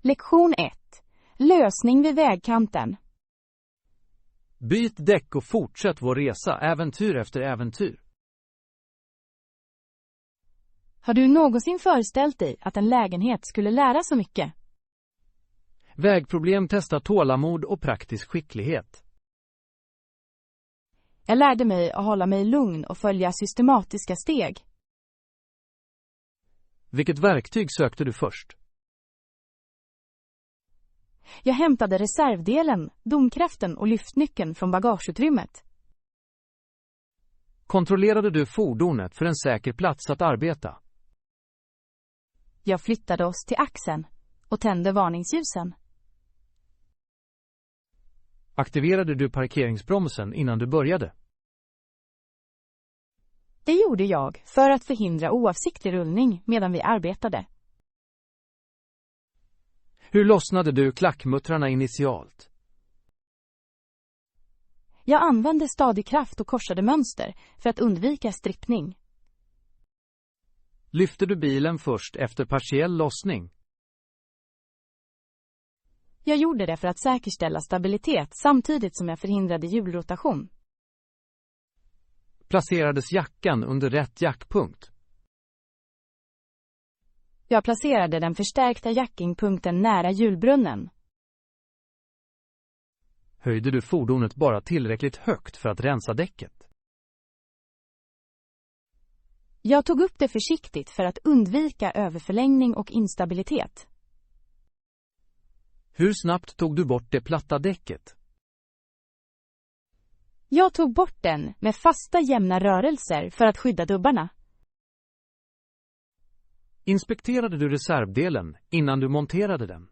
Lektion 1. Lösning vid vägkanten. Byt däck och fortsätt vår resa, äventyr efter äventyr. Har du någonsin föreställt dig att en lägenhet skulle lära så mycket? Vägproblem testar tålamod och praktisk skicklighet. Jag lärde mig att hålla mig lugn och följa systematiska steg. Vilket verktyg sökte du först? Jag hämtade reservdelen, domkraften och lyftnyckeln från bagageutrymmet. Kontrollerade du fordonet för en säker plats att arbeta? Jag flyttade oss till axeln och tände varningsljusen. Aktiverade du parkeringsbromsen innan du började? Det gjorde jag för att förhindra oavsiktlig rullning medan vi arbetade. Hur lossnade du klackmuttrarna initialt? Jag använde stadig kraft och korsade mönster för att undvika strippning. Lyfte du bilen först efter partiell lossning? Jag gjorde det för att säkerställa stabilitet samtidigt som jag förhindrade hjulrotation. Placerades jackan under rätt jackpunkt? Jag placerade den förstärkta jackingpunkten nära hjulbrunnen. Höjde du fordonet bara tillräckligt högt för att rensa däcket? Jag tog upp det försiktigt för att undvika överförlängning och instabilitet. Hur snabbt tog du bort det platta däcket? Jag tog bort den med fasta jämna rörelser för att skydda dubbarna. Inspekterade du reservdelen innan du monterade den?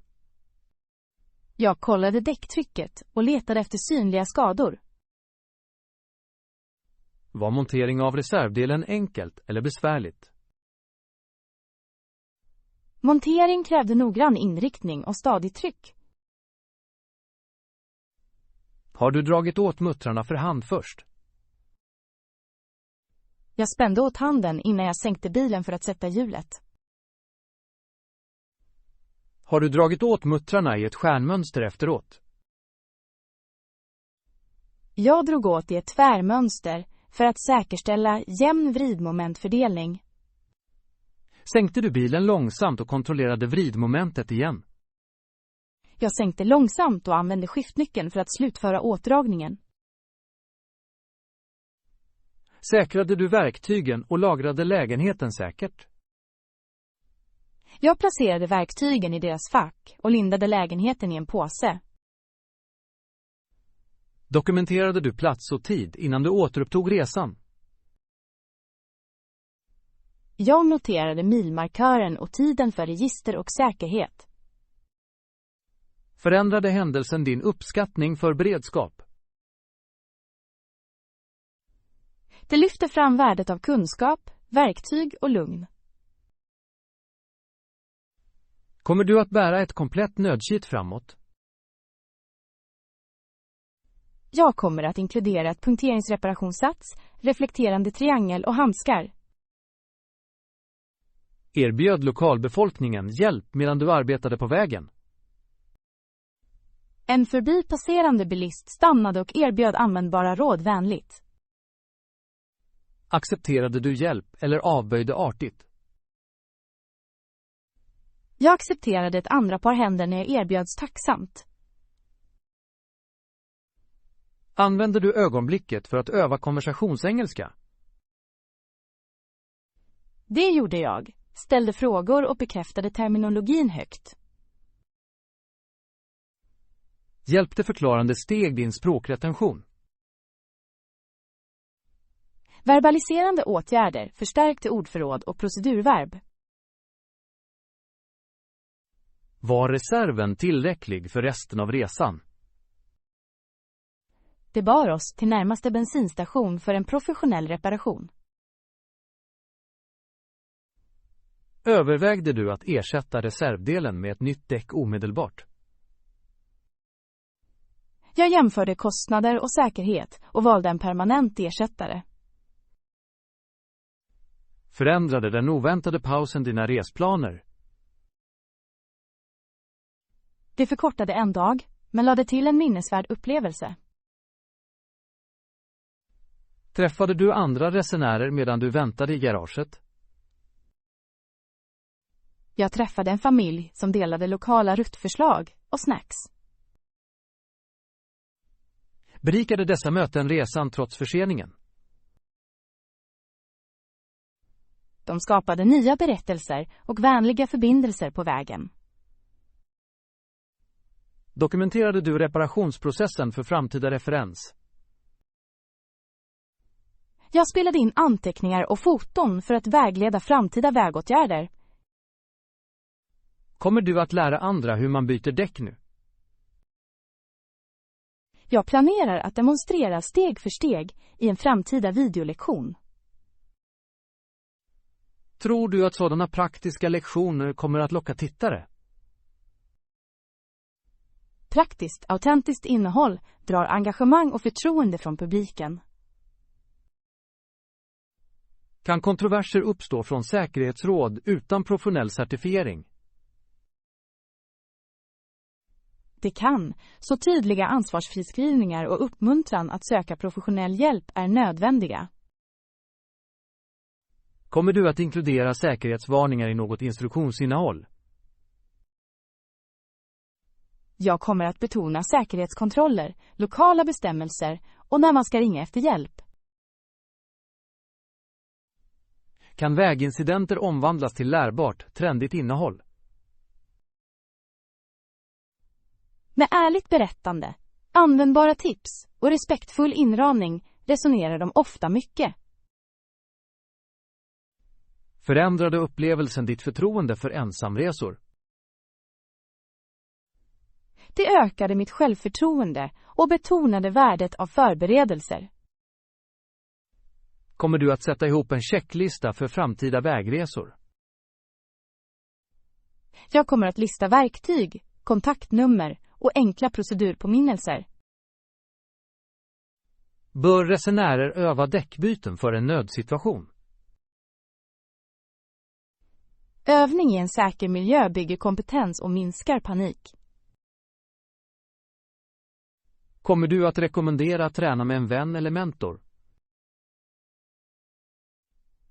Jag kollade däcktrycket och letade efter synliga skador. Var montering av reservdelen enkelt eller besvärligt? Montering krävde noggrann inriktning och stadigt tryck. Har du dragit åt muttrarna för hand först? Jag spände åt handen innan jag sänkte bilen för att sätta hjulet. Har du dragit åt muttrarna i ett stjärnmönster efteråt? Jag drog åt i ett tvärmönster för att säkerställa jämn vridmomentfördelning. Sänkte du bilen långsamt och kontrollerade vridmomentet igen? Jag sänkte långsamt och använde skiftnyckeln för att slutföra åtdragningen. Säkrade du verktygen och lagrade lägenheten säkert? Jag placerade verktygen i deras fack och lindade lägenheten i en påse. Dokumenterade du plats och tid innan du återupptog resan? Jag noterade milmarkören och tiden för register och säkerhet. Förändrade händelsen din uppskattning för beredskap? Det lyfter fram värdet av kunskap, verktyg och lugn. Kommer du att bära ett komplett nödkit framåt? Jag kommer att inkludera ett punkteringsreparationssats, reflekterande triangel och handskar. Erbjöd lokalbefolkningen hjälp medan du arbetade på vägen? En förbipasserande bilist stannade och erbjöd användbara råd vänligt. Accepterade du hjälp eller avböjde artigt? Jag accepterade ett andra par händer när jag erbjöds tacksamt. Använde du ögonblicket för att öva konversationsengelska? Det gjorde jag. Ställde frågor och bekräftade terminologin högt. Hjälpte förklarande steg din språkretention? Verbaliserande åtgärder förstärkte ordförråd och procedurverb. Var reserven tillräcklig för resten av resan? Det bar oss till närmaste bensinstation för en professionell reparation. Övervägde du att ersätta reservdelen med ett nytt däck omedelbart? Jag jämförde kostnader och säkerhet och valde en permanent ersättare. Förändrade den oväntade pausen dina resplaner? Det förkortade en dag, men lade till en minnesvärd upplevelse. Träffade du andra resenärer medan du väntade i garaget? Jag träffade en familj som delade lokala ruttförslag och snacks. Berikade dessa möten resan trots förseningen? De skapade nya berättelser och vänliga förbindelser på vägen. Dokumenterade du reparationsprocessen för framtida referens? Jag spelade in anteckningar och foton för att vägleda framtida vägåtgärder. Kommer du att lära andra hur man byter däck nu? Jag planerar att demonstrera steg för steg i en framtida videolektion. Tror du att sådana praktiska lektioner kommer att locka tittare? Praktiskt, autentiskt innehåll drar engagemang och förtroende från publiken. Kan kontroverser uppstå från säkerhetsråd utan professionell certifiering? Det kan, så tydliga ansvarsfriskrivningar och uppmuntran att söka professionell hjälp är nödvändiga. Kommer du att inkludera säkerhetsvarningar i något instruktionsinnehåll? Jag kommer att betona säkerhetskontroller, lokala bestämmelser och när man ska ringa efter hjälp. Kan vägincidenter omvandlas till lärbart, trendigt innehåll? Med ärligt berättande, användbara tips och respektfull inramning resonerar de ofta mycket. Förändrade upplevelsen ditt förtroende för ensamresor? Det ökade mitt självförtroende och betonade värdet av förberedelser. Kommer du att sätta ihop en checklista för framtida vägresor? Jag kommer att lista verktyg, kontaktnummer och enkla procedurpåminnelser. Bör resenärer öva däckbyten för en nödsituation? Övning i en säker miljö bygger kompetens och minskar panik. Kommer du att rekommendera att träna med en vän eller mentor?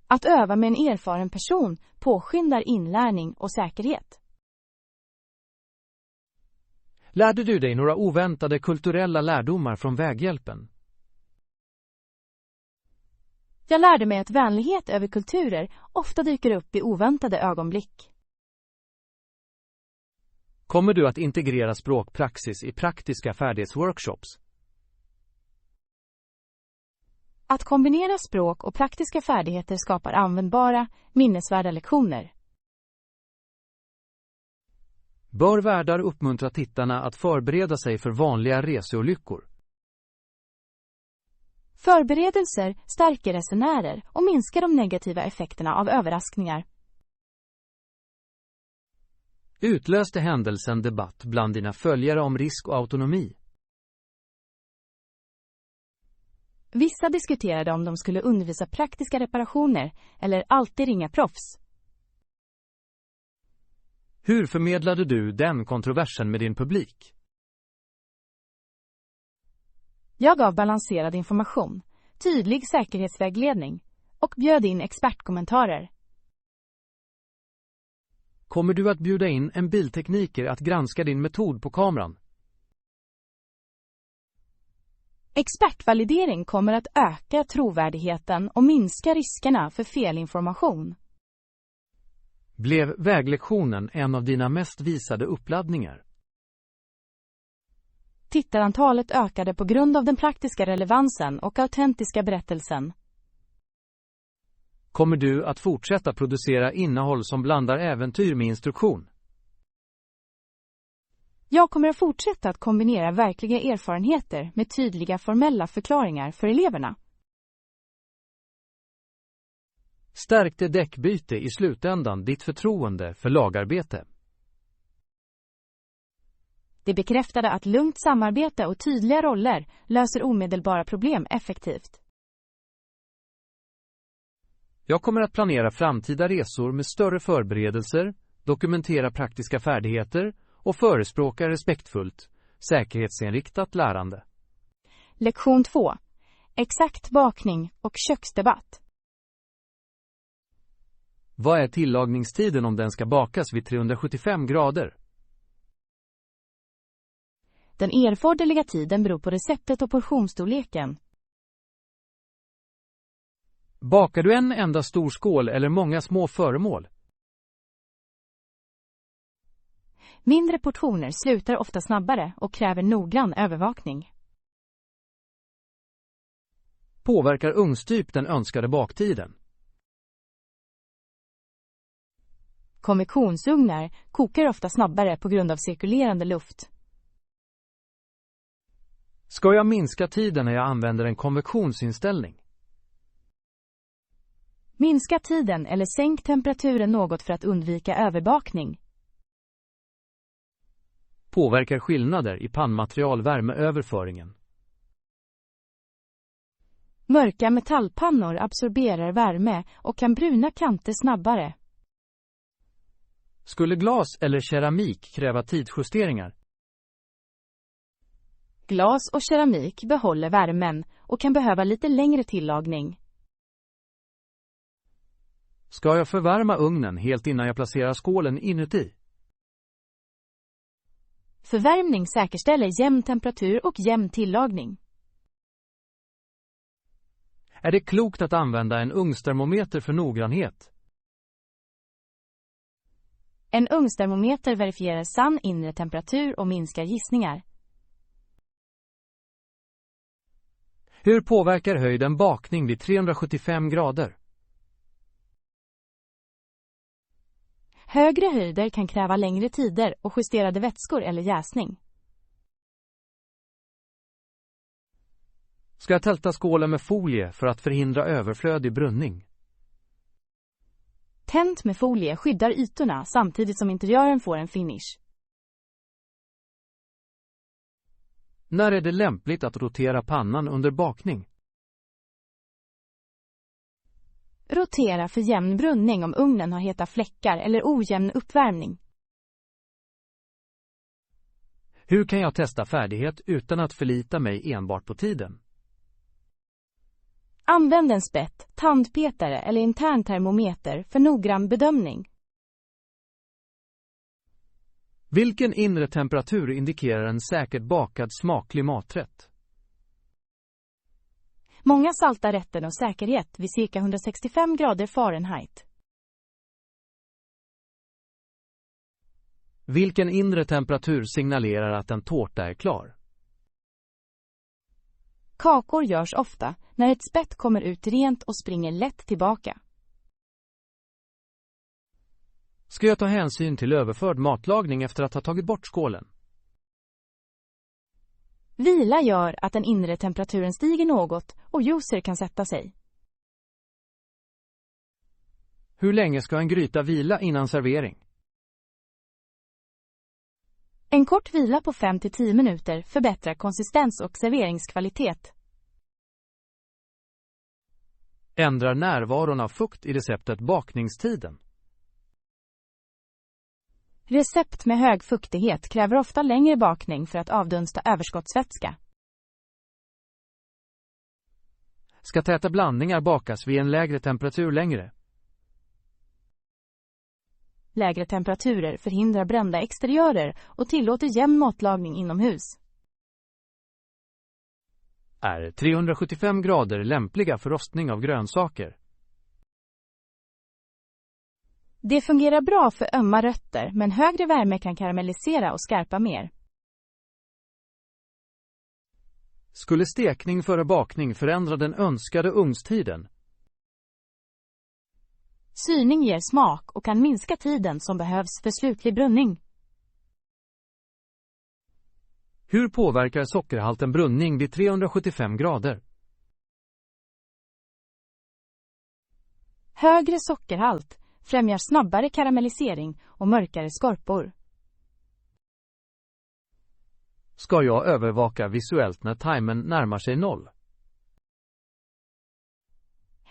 Att öva med en erfaren person påskyndar inlärning och säkerhet. Lärde du dig några oväntade kulturella lärdomar från väghjälpen? Jag lärde mig att vänlighet över kulturer ofta dyker upp i oväntade ögonblick. Kommer du att integrera språkpraxis i praktiska färdighetsworkshops? Att kombinera språk och praktiska färdigheter skapar användbara, minnesvärda lektioner. Bör värdar uppmuntra tittarna att förbereda sig för vanliga reseolyckor? Förberedelser stärker resenärer och minskar de negativa effekterna av överraskningar. Utlöste händelsen debatt bland dina följare om risk och autonomi? Vissa diskuterade om de skulle undervisa praktiska reparationer eller alltid ringa proffs. Hur förmedlade du den kontroversen med din publik? Jag gav balanserad information, tydlig säkerhetsvägledning och bjöd in expertkommentarer. Kommer du att bjuda in en biltekniker att granska din metod på kameran? Expertvalidering kommer att öka trovärdigheten och minska riskerna för felinformation. Blev väglektionen en av dina mest visade uppladdningar? Tittarantalet ökade på grund av den praktiska relevansen och autentiska berättelsen. Kommer du att fortsätta producera innehåll som blandar äventyr med instruktion? Jag kommer att fortsätta att kombinera verkliga erfarenheter med tydliga formella förklaringar för eleverna. Stärkte däckbyte i slutändan ditt förtroende för lagarbete? Det bekräftade att lugnt samarbete och tydliga roller löser omedelbara problem effektivt. Jag kommer att planera framtida resor med större förberedelser, dokumentera praktiska färdigheter och förespråkar respektfullt, säkerhetsinriktat lärande. Lektion 2. Exakt bakning och köksdebatt. Vad är tillagningstiden om den ska bakas vid 375 grader? Den erforderliga tiden beror på receptet och portionsstorleken. Bakar du en enda stor skål eller många små föremål? Mindre portioner slutar ofta snabbare och kräver noggrann övervakning. Påverkar ugnstyp den önskade baktiden? Konvektionsugnar kokar ofta snabbare på grund av cirkulerande luft. Ska jag minska tiden när jag använder en konvektionsinställning? Minska tiden eller sänk temperaturen något för att undvika överbakning. Påverkar skillnader i pannmaterial värmeöverföringen? Mörka metallpannor absorberar värme och kan bruna kanter snabbare. Skulle glas eller keramik kräva tidsjusteringar? Glas och keramik behåller värmen och kan behöva lite längre tillagning. Ska jag förvärma ugnen helt innan jag placerar skålen inuti? Förvärmning säkerställer jämn temperatur och jämn tillagning. Är det klokt att använda en ugnstermometer för noggrannhet? En ugnstermometer verifierar sann inre temperatur och minskar gissningar. Hur påverkar höjden bakning vid 375 grader? Högre höjder kan kräva längre tider och justerade vätskor eller jäsning. Ska jag tälta skålen med folie för att förhindra överflödig brunning? Tänt med folie skyddar ytorna samtidigt som interiören får en finish. När är det lämpligt att rotera pannan under bakning? Rotera för jämn brunning om ugnen har heta fläckar eller ojämn uppvärmning. Hur kan jag testa färdighet utan att förlita mig enbart på tiden? Använd en spett, tandpetare eller intern termometer för noggrann bedömning. Vilken inre temperatur indikerar en säkert bakad smaklig maträtt? Många saltar rätten och säkerhet vid cirka 165 grader Fahrenheit. Vilken inre temperatur signalerar att en tårta är klar? Kakor görs ofta när ett spett kommer ut rent och springer lätt tillbaka. Ska jag ta hänsyn till överförd matlagning efter att ha tagit bort skålen? Vila gör att den inre temperaturen stiger något och juicer kan sätta sig. Hur länge ska en gryta vila innan servering? En kort vila på 5-10 minuter förbättrar konsistens och serveringskvalitet. Ändrar närvaron av fukt i receptet bakningstiden? Recept med hög fuktighet kräver ofta längre bakning för att avdunsta överskottsvätska. Ska täta blandningar bakas vid en lägre temperatur längre? Lägre temperaturer förhindrar brända exteriörer och tillåter jämn matlagning inomhus. Är 375 grader lämpliga för rostning av grönsaker? Det fungerar bra för ömma rötter, men högre värme kan karamellisera och skarpa mer. Skulle stekning före bakning förändra den önskade ugnstiden? Syrning ger smak och kan minska tiden som behövs för slutlig brunning. Hur påverkar sockerhalten brunning vid 375 grader? Högre sockerhalt främjar snabbare karamellisering och mörkare skorpor. Ska jag övervaka visuellt när timern närmar sig 0?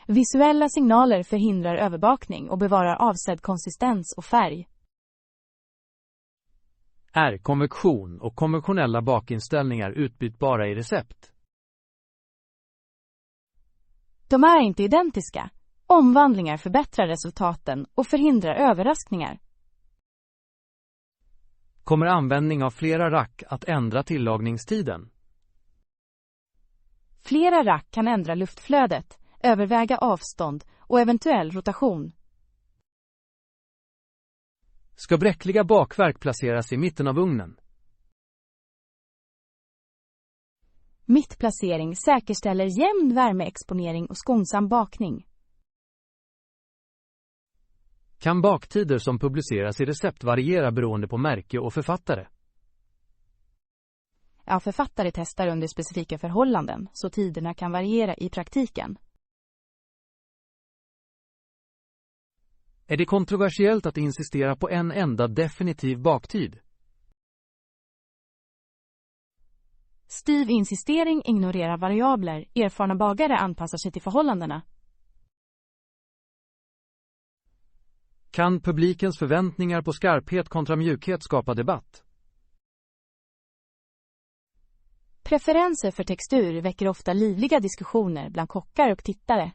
Visuella signaler förhindrar överbakning och bevarar avsedd konsistens och färg. Är konvektion och konventionella bakinställningar utbytbara i recept? De är inte identiska. Omvandlingar förbättrar resultaten och förhindrar överraskningar. Kommer användning av flera rack att ändra tillagningstiden? Flera rack kan ändra luftflödet, överväga avstånd och eventuell rotation. Ska bräckliga bakverk placeras i mitten av ugnen? Mittplacering säkerställer jämn värmeexponering och skonsam bakning. Kan baktider som publiceras i recept variera beroende på märke och författare? Ja, författare testar under specifika förhållanden, så tiderna kan variera i praktiken. Är det kontroversiellt att insistera på en enda definitiv baktid? Stiv insistering ignorerar variabler, erfarna bagare anpassar sig till förhållandena. Kan publikens förväntningar på skarphet kontra mjukhet skapa debatt? Preferenser för textur väcker ofta livliga diskussioner bland kockar och tittare.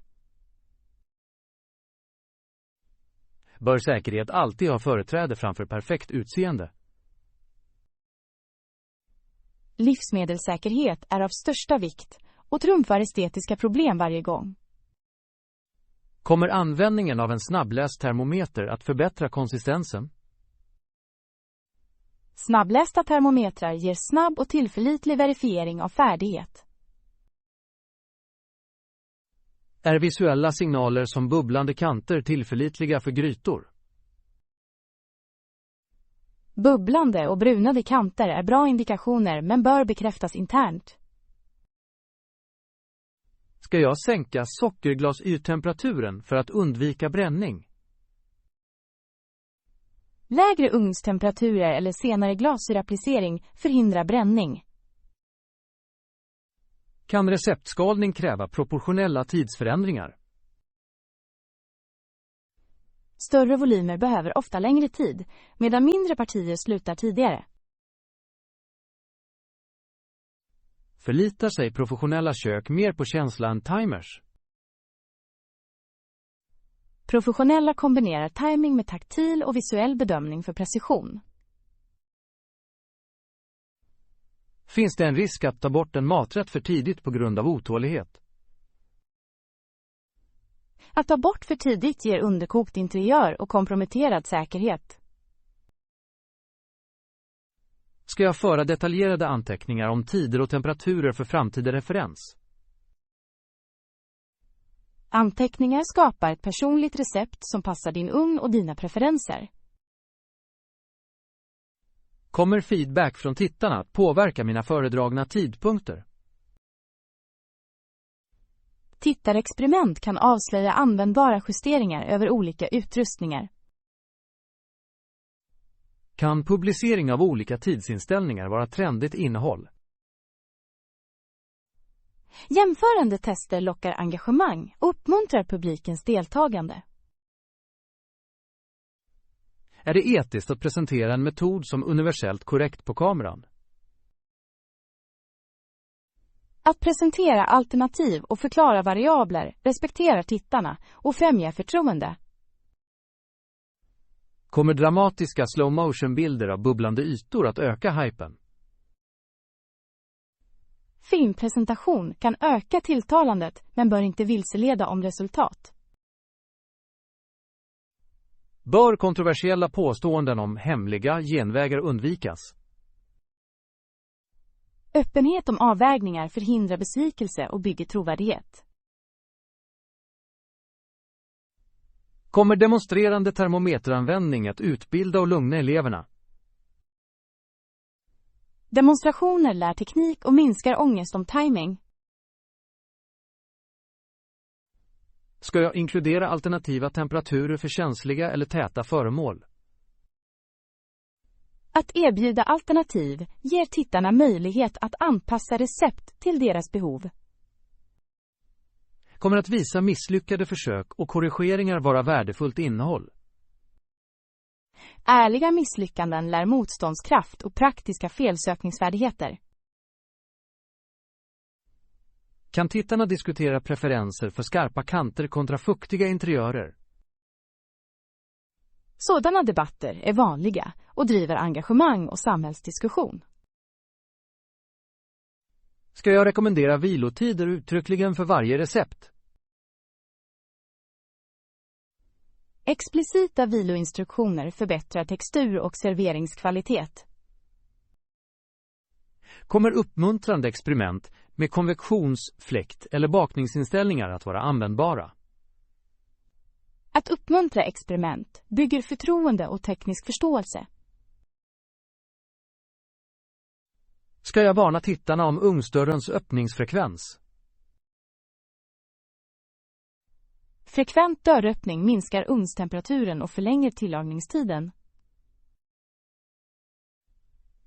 Bör säkerhet alltid ha företräde framför perfekt utseende? Livsmedelssäkerhet är av största vikt och trumfar estetiska problem varje gång. Kommer användningen av en snabbläst termometer att förbättra konsistensen? Snabblästa termometrar ger snabb och tillförlitlig verifiering av färdighet. Är visuella signaler som bubblande kanter tillförlitliga för grytor? Bubblande och brunade kanter är bra indikationer men bör bekräftas internt. Ska jag sänka sockerglasytemperaturen för att undvika bränning? Lägre ugnstemperaturer eller senare glassyraapplicering förhindrar bränning. Kan receptskalning kräva proportionella tidsförändringar? Större volymer behöver ofta längre tid, medan mindre partier slutar tidigare. Förlitar sig professionella kök mer på känsla än timers? Professionella kombinerar timing med taktil och visuell bedömning för precision. Finns det en risk att ta bort en maträtt för tidigt på grund av otålighet? Att ta bort för tidigt ger underkokt interiör och komprometterad säkerhet. Ska jag föra detaljerade anteckningar om tider och temperaturer för framtida referens? Anteckningar skapar ett personligt recept som passar din ugn och dina preferenser. Kommer feedback från tittarna att påverka mina föredragna tidpunkter? Tittarexperiment kan avslöja användbara justeringar över olika utrustningar. Kan publicering av olika tidsinställningar vara trendigt innehåll? Jämförande tester lockar engagemang och uppmuntrar publikens deltagande. Är det etiskt att presentera en metod som universellt korrekt på kameran? Att presentera alternativ och förklara variabler respekterar tittarna och främjar förtroende. Kommer dramatiska slow motion-bilder av bubblande ytor att öka hypen? Filmpresentation kan öka tilltalandet men bör inte vilseleda om resultat. Bör kontroversiella påståenden om hemliga genvägar undvikas? Öppenhet om avvägningar förhindrar besvikelse och bygger trovärdighet. Kommer demonstrerande termometeranvändning att utbilda och lugna eleverna? Demonstrationer lär teknik och minskar ångest om timing. Ska jag inkludera alternativa temperaturer för känsliga eller täta föremål? Att erbjuda alternativ ger tittarna möjlighet att anpassa recept till deras behov. Kommer att visa misslyckade försök och korrigeringar vara värdefullt innehåll? Ärliga misslyckanden lär motståndskraft och praktiska felsökningsfärdigheter. Kan tittarna diskutera preferenser för skarpa kanter kontra fuktiga interiörer? Sådana debatter är vanliga och driver engagemang och samhällsdiskussion. Ska jag rekommendera vilotider uttryckligen för varje recept? Explicita viloinstruktioner förbättrar textur och serveringskvalitet. Kommer uppmuntrande experiment med konvektions-, fläkt- eller bakningsinställningar att vara användbara? Att uppmuntra experiment bygger förtroende och teknisk förståelse. Ska jag varna tittarna om ugnsdörrens öppningsfrekvens? Frekvent dörröppning minskar ugnstemperaturen och förlänger tillagningstiden.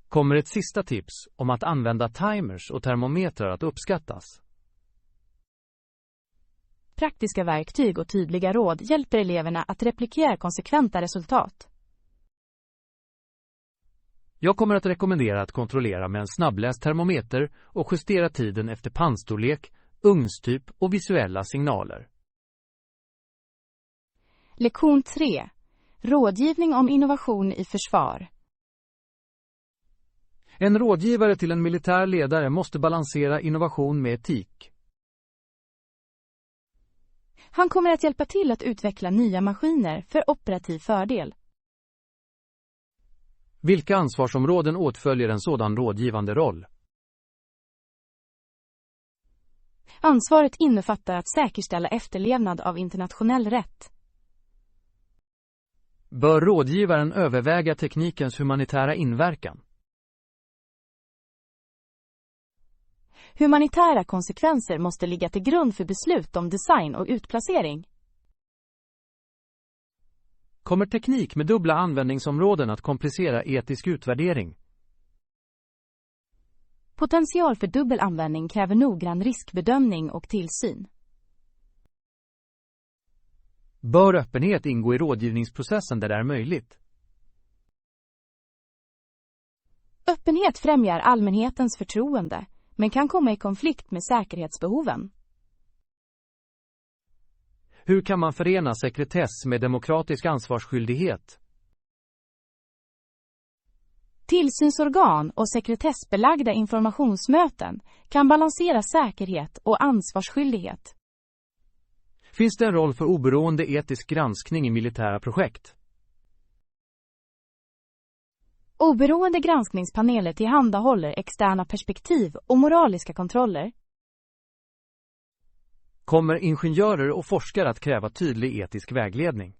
Kommer ett sista tips om att använda timers och termometrar att uppskattas? Praktiska verktyg och tydliga råd hjälper eleverna att replikera konsekventa resultat. Jag kommer att rekommendera att kontrollera med en snabbläst termometer och justera tiden efter pannstorlek, ugnstyp och visuella signaler. Lektion 3. Rådgivning om innovation i försvar. En rådgivare till en militär ledare måste balansera innovation med etik. Han kommer att hjälpa till att utveckla nya maskiner för operativ fördel. Vilka ansvarsområden åtföljer en sådan rådgivande roll? Ansvaret innefattar att säkerställa efterlevnad av internationell rätt. Bör rådgivaren överväga teknikens humanitära inverkan? Humanitära konsekvenser måste ligga till grund för beslut om design och utplacering. Kommer teknik med dubbla användningsområden att komplicera etisk utvärdering? Potential för dubbel användning kräver noggrann riskbedömning och tillsyn. Bör öppenhet ingå i rådgivningsprocessen där det är möjligt? Öppenhet främjar allmänhetens förtroende, men kan komma i konflikt med säkerhetsbehoven. Hur kan man förena sekretess med demokratisk ansvarsskyldighet? Tillsynsorgan och sekretessbelagda informationsmöten kan balansera säkerhet och ansvarsskyldighet. Finns det en roll för oberoende etisk granskning i militära projekt? Oberoende granskningspaneler tillhandahåller externa perspektiv och moraliska kontroller. Kommer ingenjörer och forskare att kräva tydlig etisk vägledning?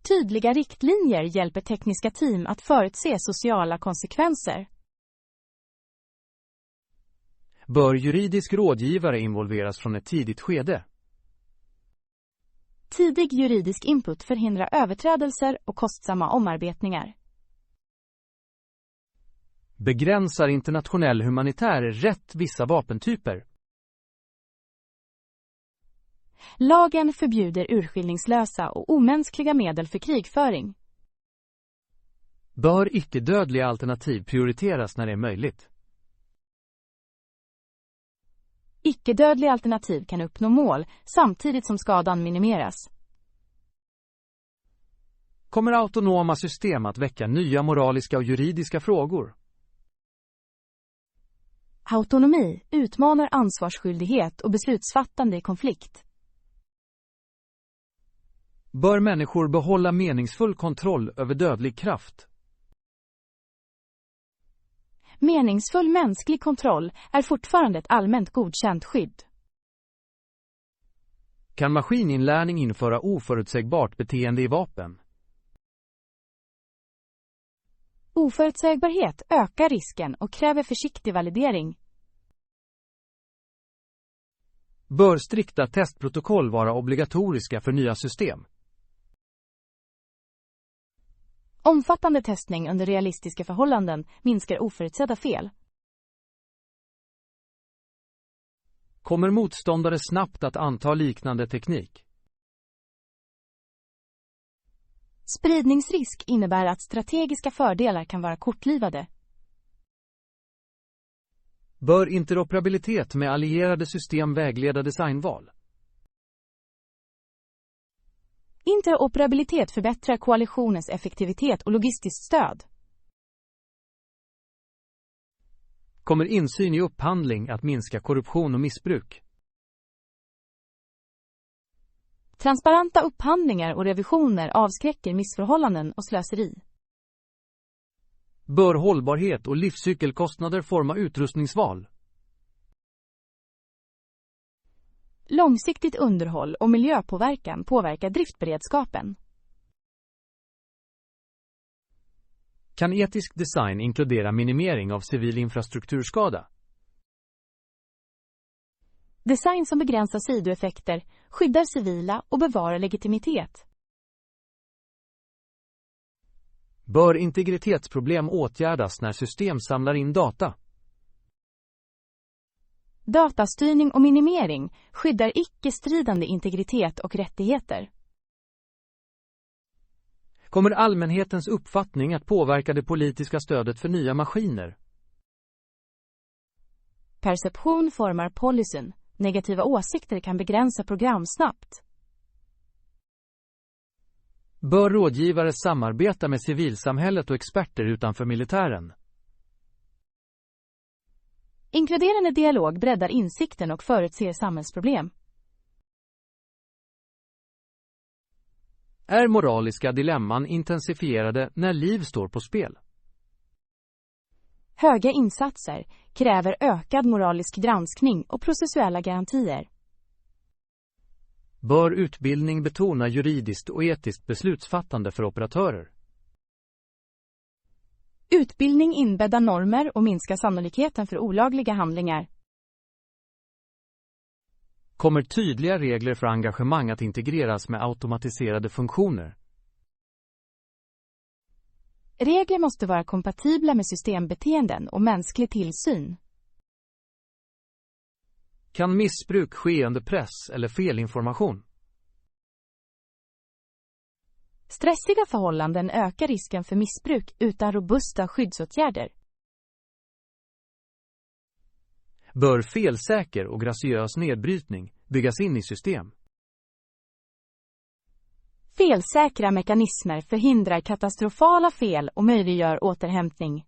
Tydliga riktlinjer hjälper tekniska team att förutse sociala konsekvenser. Bör juridisk rådgivare involveras från ett tidigt skede? Tidig juridisk input förhindrar överträdelser och kostsamma omarbetningar. Begränsar internationell humanitär rätt vissa vapentyper? Lagen förbjuder urskillningslösa och omänskliga medel för krigföring. Bör icke-dödliga alternativ prioriteras när det är möjligt? Icke-dödliga alternativ kan uppnå mål samtidigt som skadan minimeras. Kommer autonoma system att väcka nya moraliska och juridiska frågor? Autonomi utmanar ansvarsskyldighet och beslutsfattande i konflikt. Bör människor behålla meningsfull kontroll över dödlig kraft? Meningsfull mänsklig kontroll är fortfarande ett allmänt godkänt skydd. Kan maskininlärning införa oförutsägbart beteende i vapen? Oförutsägbarhet ökar risken och kräver försiktig validering. Bör strikta testprotokoll vara obligatoriska för nya system? Omfattande testning under realistiska förhållanden minskar oförutsedda fel. Kommer motståndare snabbt att anta liknande teknik? Spridningsrisk innebär att strategiska fördelar kan vara kortlivade. Bör interoperabilitet med allierade system vägleda designval? Interoperabilitet förbättrar koalitionens effektivitet och logistiskt stöd. Kommer insyn i upphandling att minska korruption och missbruk? Transparenta upphandlingar och revisioner avskräcker missförhållanden och slöseri. Bör hållbarhet och livscykelkostnader forma utrustningsval? Långsiktigt underhåll och miljöpåverkan påverkar driftberedskapen. Kan etisk design inkludera minimering av civil infrastrukturskada? Design som begränsar sidoeffekter, skyddar civila och bevarar legitimitet. Bör integritetsproblem åtgärdas när system samlar in data? Datastyrning och minimering skyddar icke-stridande integritet och rättigheter. Kommer allmänhetens uppfattning att påverka det politiska stödet för nya maskiner? Perception formar policyn. Negativa åsikter kan begränsa program snabbt. Bör rådgivare samarbeta med civilsamhället och experter utanför militären? Inkluderande dialog breddar insikten och förutser samhällsproblem. Är moraliska dilemman intensifierade när liv står på spel? Höga insatser kräver ökad moralisk granskning och processuella garantier. Bör utbildning betona juridiskt och etiskt beslutsfattande för operatörer? Utbildning inbäddar normer och minskar sannolikheten för olagliga handlingar. Kommer tydliga regler för engagemang att integreras med automatiserade funktioner? Regler måste vara kompatibla med systembeteenden och mänsklig tillsyn. Kan missbruk ske under press eller felinformation? Stressiga förhållanden ökar risken för missbruk utan robusta skyddsåtgärder. Bör felsäker och graciös nedbrytning byggas in i system? Felsäkra mekanismer förhindrar katastrofala fel och möjliggör återhämtning.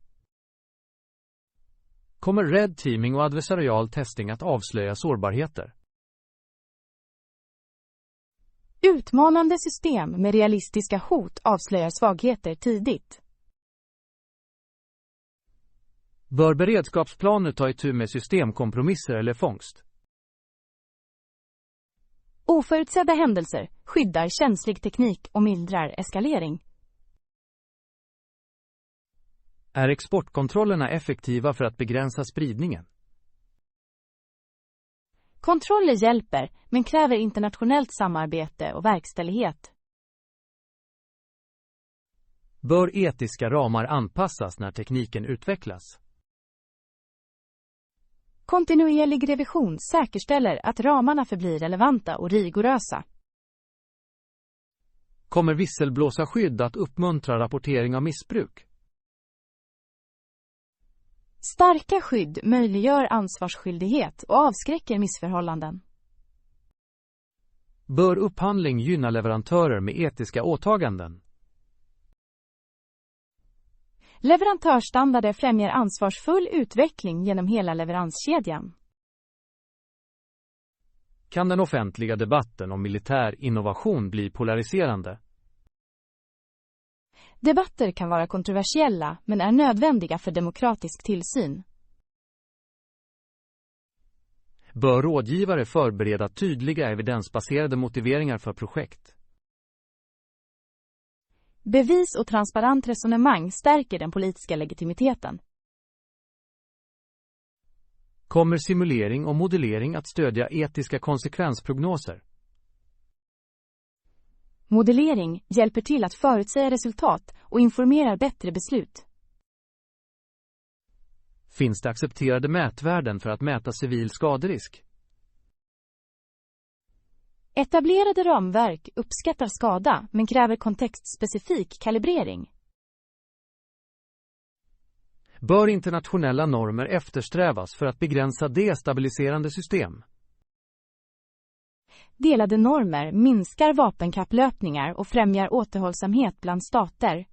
Kommer red teaming och adversarial testing att avslöja sårbarheter? Utmanande system med realistiska hot avslöjar svagheter tidigt. Bör beredskapsplaner ta itu med systemkompromisser eller fångst? Oförutsedda händelser skyddar känslig teknik och mildrar eskalering. Är exportkontrollerna effektiva för att begränsa spridningen? Kontroller hjälper, men kräver internationellt samarbete och verkställighet. Bör etiska ramar anpassas när tekniken utvecklas? Kontinuerlig revision säkerställer att ramarna förblir relevanta och rigorösa. Kommer visselblåsarskydd att uppmuntra rapportering av missbruk? Starka skydd möjliggör ansvarsskyldighet och avskräcker missförhållanden. Bör upphandling gynna leverantörer med etiska åtaganden? Leverantörsstandarder främjar ansvarsfull utveckling genom hela leveranskedjan. Kan den offentliga debatten om militär innovation bli polariserande? Debatter kan vara kontroversiella men är nödvändiga för demokratisk tillsyn. Bör rådgivare förbereda tydliga evidensbaserade motiveringar för projekt? Bevis och transparent resonemang stärker den politiska legitimiteten. Kommer simulering och modellering att stödja etiska konsekvensprognoser? Modellering hjälper till att förutsäga resultat och informerar bättre beslut. Finns det accepterade mätvärden för att mäta civil skaderisk? Etablerade ramverk uppskattar skada men kräver kontextspecifik kalibrering. Bör internationella normer eftersträvas för att begränsa destabiliserande system? Delade normer minskar vapenkapplöpningar och främjar återhållsamhet bland stater.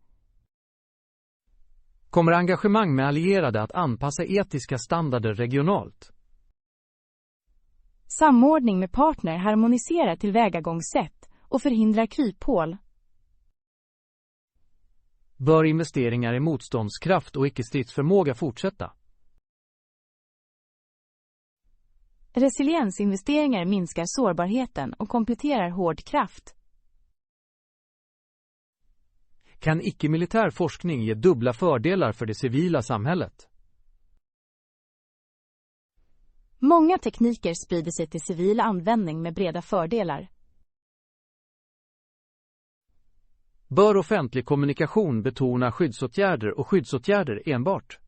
Kommer engagemang med allierade att anpassa etiska standarder regionalt? Samordning med partner harmoniserar tillvägagångssätt och förhindrar kryphål. Bör investeringar i motståndskraft och icke-stridsförmåga fortsätta? Resiliensinvesteringar minskar sårbarheten och kompletterar hård kraft. Kan icke-militär forskning ge dubbla fördelar för det civila samhället? Många tekniker sprider sig till civil användning med breda fördelar. Bör offentlig kommunikation betona skyddsåtgärder och skyddsåtgärder enbart?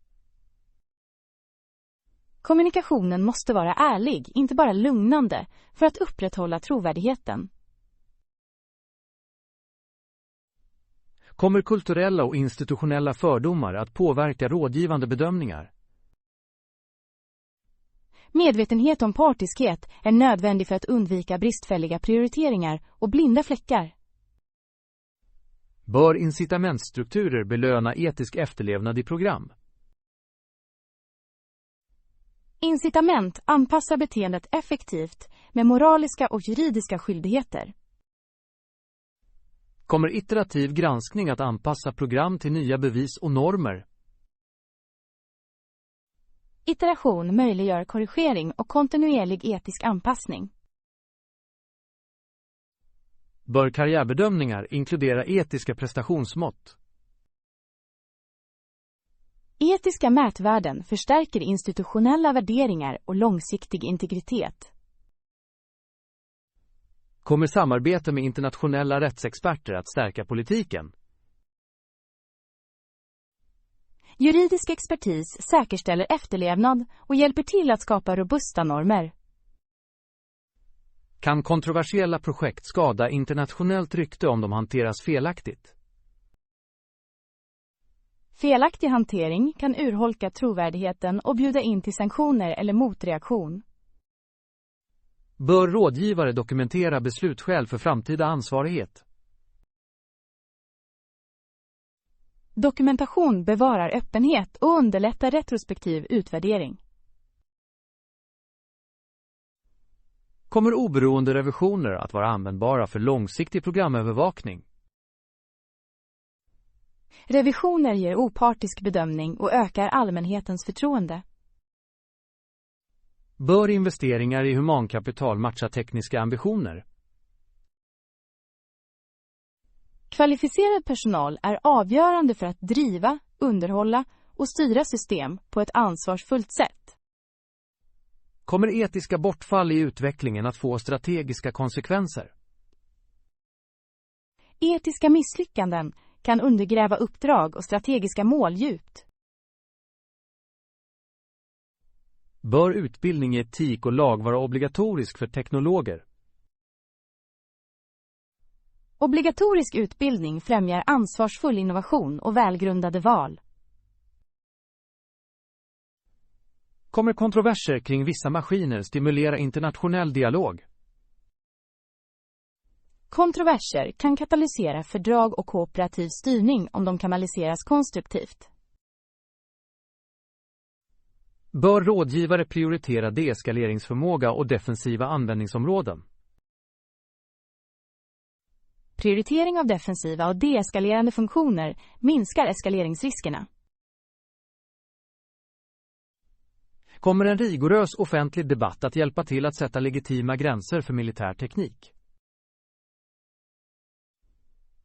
Kommunikationen måste vara ärlig, inte bara lugnande, för att upprätthålla trovärdigheten. Kommer kulturella och institutionella fördomar att påverka rådgivande bedömningar? Medvetenhet om partiskhet är nödvändig för att undvika bristfälliga prioriteringar och blinda fläckar. Bör incitamentstrukturer belöna etisk efterlevnad i program? Incitament anpassar beteendet effektivt med moraliska och juridiska skyldigheter. Kommer iterativ granskning att anpassa program till nya bevis och normer? Iteration möjliggör korrigering och kontinuerlig etisk anpassning. Bör karriärbedömningar inkludera etiska prestationsmått? Etiska mätvärden förstärker institutionella värderingar och långsiktig integritet. Kommer samarbete med internationella rättsexperter att stärka politiken? Juridisk expertis säkerställer efterlevnad och hjälper till att skapa robusta normer. Kan kontroversiella projekt skada internationellt rykte om de hanteras felaktigt? Felaktig hantering kan urholka trovärdigheten och bjuda in till sanktioner eller motreaktion. Bör rådgivare dokumentera beslutsskäl för framtida ansvarighet? Dokumentation bevarar öppenhet och underlättar retrospektiv utvärdering. Kommer oberoende revisioner att vara användbara för långsiktig programövervakning? Revisioner ger opartisk bedömning och ökar allmänhetens förtroende. Bör investeringar i humankapital matcha tekniska ambitioner? Kvalificerad personal är avgörande för att driva, underhålla och styra system på ett ansvarsfullt sätt. Kommer etiska bortfall i utvecklingen att få strategiska konsekvenser? Etiska misslyckanden kan undergräva uppdrag och strategiska mål djupt. Bör utbildning i etik och lag vara obligatorisk för teknologer? Obligatorisk utbildning främjar ansvarsfull innovation och välgrundade val. Kommer kontroverser kring vissa maskiner stimulera internationell dialog? Kontroverser kan katalysera fördrag och kooperativ styrning om de kanaliseras konstruktivt. Bör rådgivare prioritera deeskaleringsförmåga och defensiva användningsområden? Prioritering av defensiva och deeskalerande funktioner minskar eskaleringsriskerna. Kommer en rigorös offentlig debatt att hjälpa till att sätta legitima gränser för militär teknik?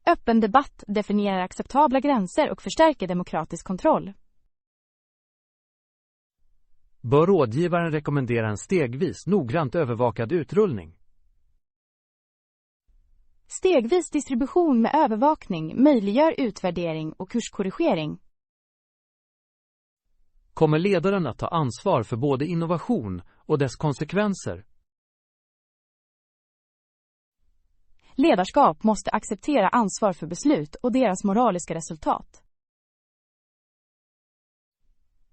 Öppen debatt definierar acceptabla gränser och förstärker demokratisk kontroll. Bör rådgivaren rekommendera en stegvis, noggrant övervakad utrullning? Stegvis distribution med övervakning möjliggör utvärdering och kurskorrigering. Kommer ledaren att ta ansvar för både innovation och dess konsekvenser? Ledarskap måste acceptera ansvar för beslut och deras moraliska resultat.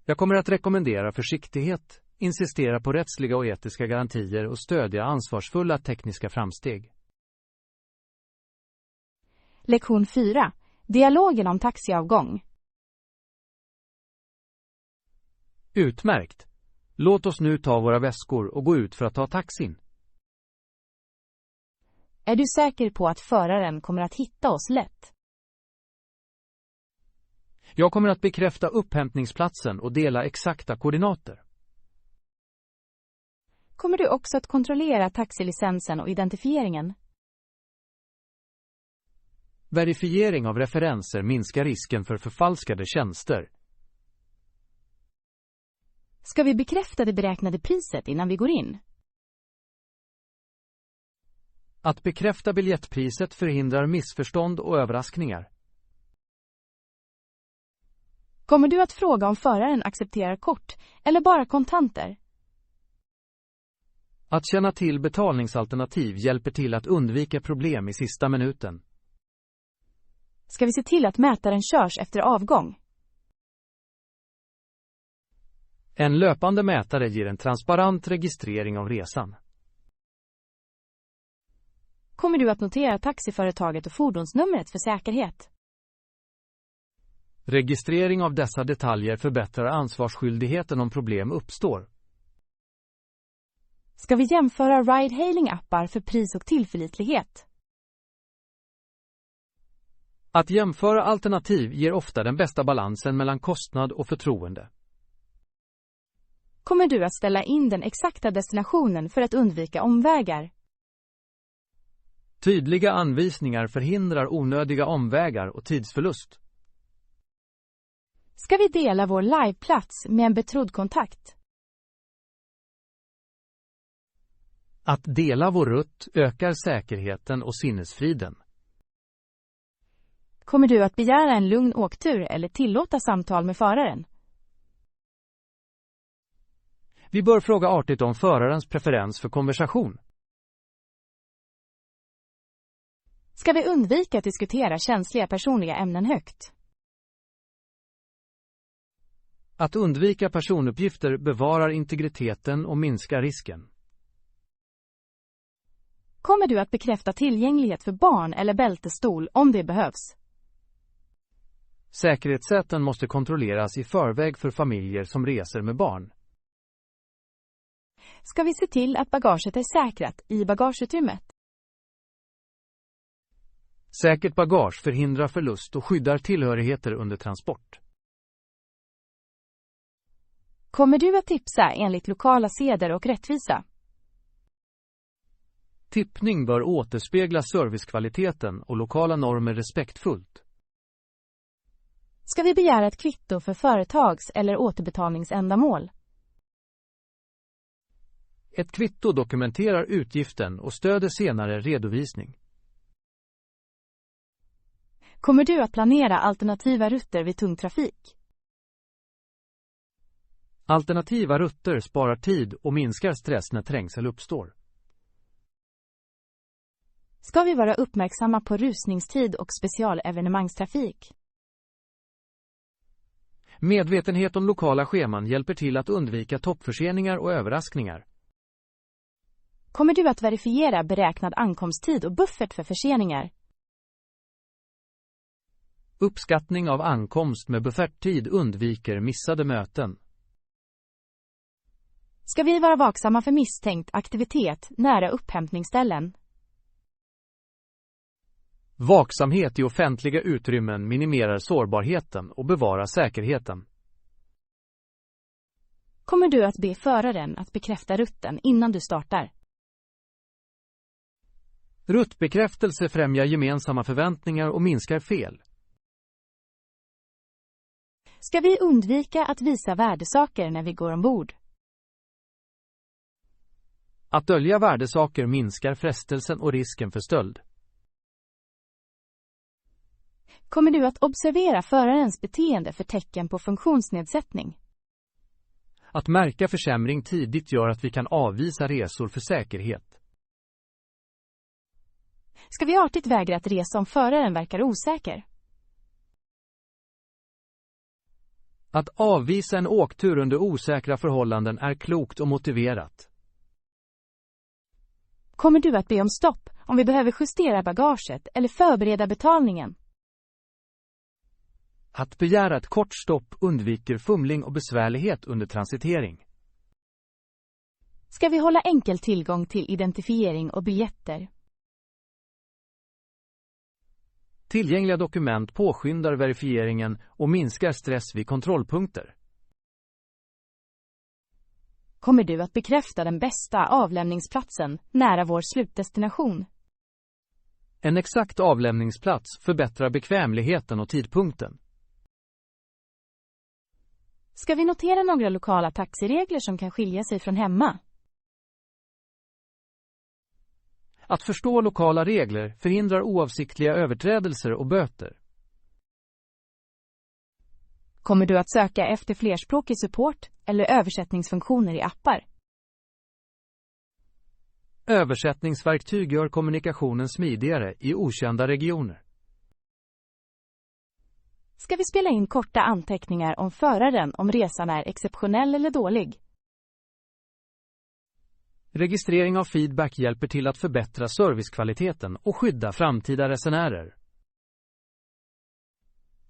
Jag kommer att rekommendera försiktighet, insistera på rättsliga och etiska garantier och stödja ansvarsfulla tekniska framsteg. Lektion 4. Dialogen om taxiavgång. Utmärkt! Låt oss nu ta våra väskor och gå ut för att ta taxin. Är du säker på att föraren kommer att hitta oss lätt? Jag kommer att bekräfta upphämtningsplatsen och dela exakta koordinater. Kommer du också att kontrollera taxilicensen och identifieringen? Verifiering av referenser minskar risken för förfalskade tjänster. Ska vi bekräfta det beräknade priset innan vi går in? Att bekräfta biljettpriset förhindrar missförstånd och överraskningar. Kommer du att fråga om föraren accepterar kort eller bara kontanter? Att känna till betalningsalternativ hjälper till att undvika problem i sista minuten. Ska vi se till att mätaren körs efter avgång? En löpande mätare ger en transparent registrering av resan. Kommer du att notera taxiföretaget och fordonsnumret för säkerhet? Registrering av dessa detaljer förbättrar ansvarsskyldigheten om problem uppstår. Ska vi jämföra ride-hailing-appar för pris och tillförlitlighet? Att jämföra alternativ ger ofta den bästa balansen mellan kostnad och förtroende. Kommer du att ställa in den exakta destinationen för att undvika omvägar? Tydliga anvisningar förhindrar onödiga omvägar och tidsförlust. Ska vi dela vår liveplats med en betrodd kontakt? Att dela vår rutt ökar säkerheten och sinnesfriden. Kommer du att begära en lugn åktur eller tillåta samtal med föraren? Vi bör fråga artigt om förarens preferens för konversation. Ska vi undvika att diskutera känsliga personliga ämnen högt? Att undvika personuppgifter bevarar integriteten och minskar risken. Kommer du att bekräfta tillgänglighet för barn eller bältestol om det behövs? Säkerhetssäten måste kontrolleras i förväg för familjer som reser med barn. Ska vi se till att bagaget är säkrat i bagageutrymmet? Säkert bagage förhindrar förlust och skyddar tillhörigheter under transport. Kommer du att tipsa enligt lokala seder och rättvisa? Tippning bör återspegla servicekvaliteten och lokala normer respektfullt. Ska vi begära ett kvitto för företags- eller återbetalningsändamål? Ett kvitto dokumenterar utgiften och stöder senare redovisning. Kommer du att planera alternativa rutter vid tung trafik? Alternativa rutter sparar tid och minskar stress när trängsel uppstår. Ska vi vara uppmärksamma på rusningstid och specialevenemangstrafik? Medvetenhet om lokala scheman hjälper till att undvika toppförseningar och överraskningar. Kommer du att verifiera beräknad ankomsttid och buffert för förseningar? Uppskattning av ankomst med bufferttid undviker missade möten. Ska vi vara vaksamma för misstänkt aktivitet nära upphämtningsställen? Vaksamhet i offentliga utrymmen minimerar sårbarheten och bevarar säkerheten. Kommer du att be föraren att bekräfta rutten innan du startar? Ruttbekräftelse främjar gemensamma förväntningar och minskar fel. Ska vi undvika att visa värdesaker när vi går ombord? Att dölja värdesaker minskar frestelsen och risken för stöld. Kommer du att observera förarens beteende för tecken på funktionsnedsättning? Att märka försämring tidigt gör att vi kan avvisa resor för säkerhet. Ska vi artigt vägra att resa om föraren verkar osäker? Att avvisa en åktur under osäkra förhållanden är klokt och motiverat. Kommer du att be om stopp om vi behöver justera bagaget eller förbereda betalningen? Att begära ett kort stopp undviker fumling och besvärlighet under transitering. Ska vi hålla enkel tillgång till identifiering och biljetter? Tillgängliga dokument påskyndar verifieringen och minskar stress vid kontrollpunkter. Kommer du att bekräfta den bästa avlämningsplatsen nära vår slutdestination? En exakt avlämningsplats förbättrar bekvämligheten och tidpunkten. Ska vi notera några lokala taxiregler som kan skilja sig från hemma? Att förstå lokala regler förhindrar oavsiktliga överträdelser och böter. Kommer du att söka efter flerspråkig support eller översättningsfunktioner i appar? Översättningsverktyg gör kommunikationen smidigare i okända regioner. Ska vi spela in korta anteckningar om föraren om resan är exceptionell eller dålig? Registrering av feedback hjälper till att förbättra servicekvaliteten och skydda framtida resenärer.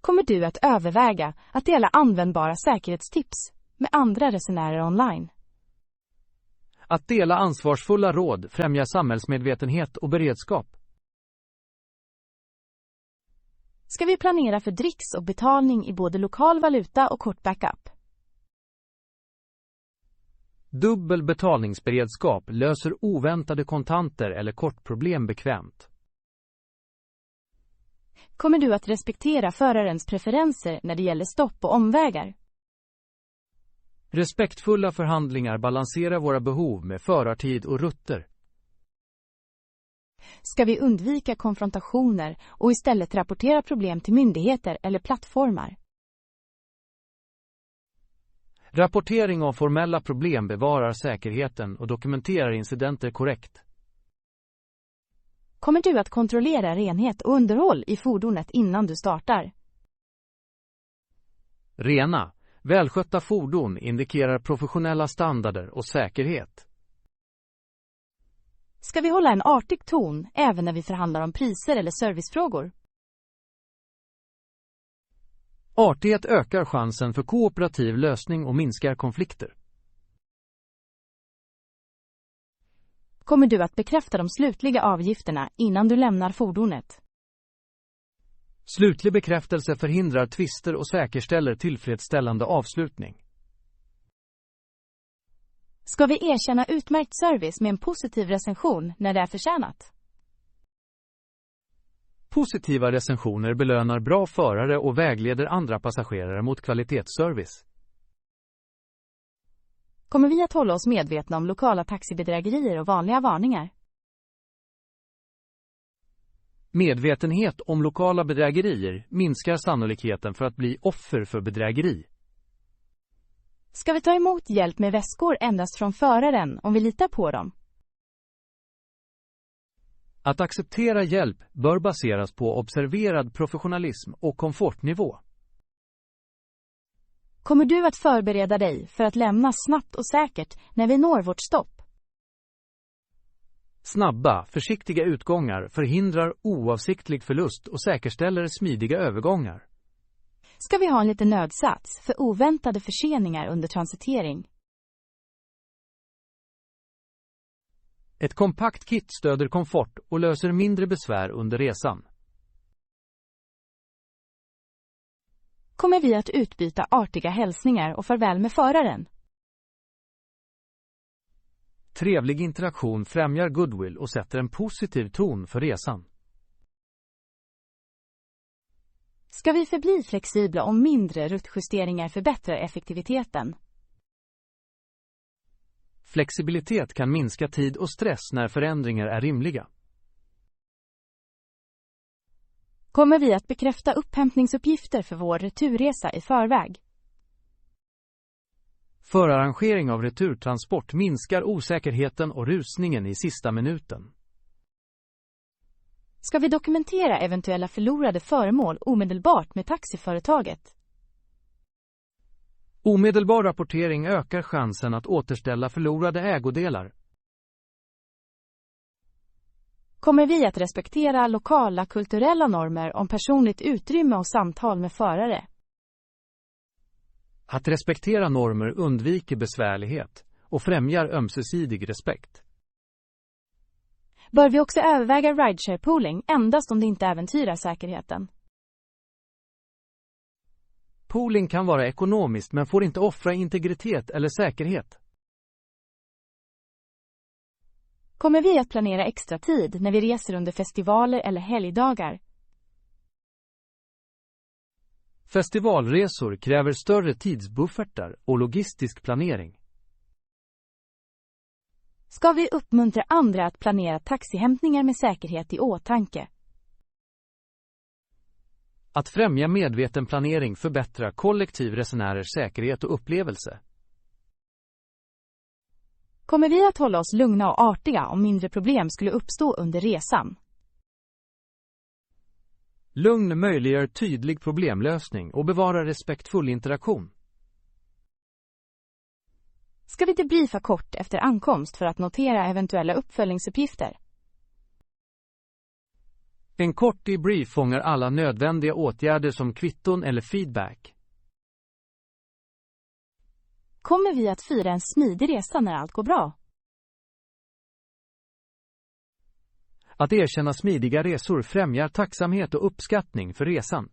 Kommer du att överväga att dela användbara säkerhetstips med andra resenärer online? Att dela ansvarsfulla råd främjar samhällsmedvetenhet och beredskap. Ska vi planera för dricks och betalning i både lokal valuta och kort backup? Dubbel betalningsberedskap löser oväntade kontanter eller kortproblem bekvämt. Kommer du att respektera förarens preferenser när det gäller stopp och omvägar? Respektfulla förhandlingar balanserar våra behov med förartid och rutter. Ska vi undvika konfrontationer och istället rapportera problem till myndigheter eller plattformar? Rapportering av formella problem bevarar säkerheten och dokumenterar incidenter korrekt. Kommer du att kontrollera renhet och underhåll i fordonet innan du startar? Rena, välskötta fordon indikerar professionella standarder och säkerhet. Ska vi hålla en artig ton även när vi förhandlar om priser eller servicefrågor? Artighet ökar chansen för kooperativ lösning och minskar konflikter. Kommer du att bekräfta de slutliga avgifterna innan du lämnar fordonet? Slutlig bekräftelse förhindrar tvister och säkerställer tillfredsställande avslutning. Ska vi erkänna utmärkt service med en positiv recension när det är förtjänat? Positiva recensioner belönar bra förare och vägleder andra passagerare mot kvalitetsservice. Kommer vi att hålla oss medvetna om lokala taxibedrägerier och vanliga varningar? Medvetenhet om lokala bedrägerier minskar sannolikheten för att bli offer för bedrägeri. Ska vi ta emot hjälp med väskor endast från föraren om vi litar på dem? Att acceptera hjälp bör baseras på observerad professionalism och komfortnivå. Kommer du att förbereda dig för att lämna snabbt och säkert när vi når vårt stopp? Snabba, försiktiga utgångar förhindrar oavsiktlig förlust och säkerställer smidiga övergångar. Ska vi ha en liten nödsats för oväntade förseningar under transitering? Ett kompakt kit stöder komfort och löser mindre besvär under resan. Kommer vi att utbyta artiga hälsningar och farväl med föraren? Trevlig interaktion främjar goodwill och sätter en positiv ton för resan. Ska vi förbli flexibla om mindre ruttjusteringar förbättrar effektiviteten? Flexibilitet kan minska tid och stress när förändringar är rimliga. Kommer vi att bekräfta upphämtningsuppgifter för vår returresa i förväg? Förarrangering av returtransport minskar osäkerheten och rusningen i sista minuten. Ska vi dokumentera eventuella förlorade föremål omedelbart med taxiföretaget? Omedelbar rapportering ökar chansen att återställa förlorade ägodelar. Kommer vi att respektera lokala kulturella normer om personligt utrymme och samtal med förare? Att respektera normer undviker besvärlighet och främjar ömsesidig respekt. Bör vi också överväga rideshare-pooling endast om det inte äventyrar säkerheten? Pooling kan vara ekonomiskt men får inte offra integritet eller säkerhet. Kommer vi att planera extra tid när vi reser under festivaler eller helgdagar? Festivalresor kräver större tidsbuffertar och logistisk planering. Ska vi uppmuntra andra att planera taxihämtningar med säkerhet i åtanke? Att främja medveten planering förbättrar kollektivresenärers säkerhet och upplevelse. Kommer vi att hålla oss lugna och artiga om mindre problem skulle uppstå under resan? Lugn möjliggör tydlig problemlösning och bevarar respektfull interaktion. Ska vi debriefa kort efter ankomst för att notera eventuella uppföljningsuppgifter? En kort debrief fångar alla nödvändiga åtgärder som kvitton eller feedback. Kommer vi att fira en smidig resa när allt går bra? Att erkänna smidiga resor främjar tacksamhet och uppskattning för resan.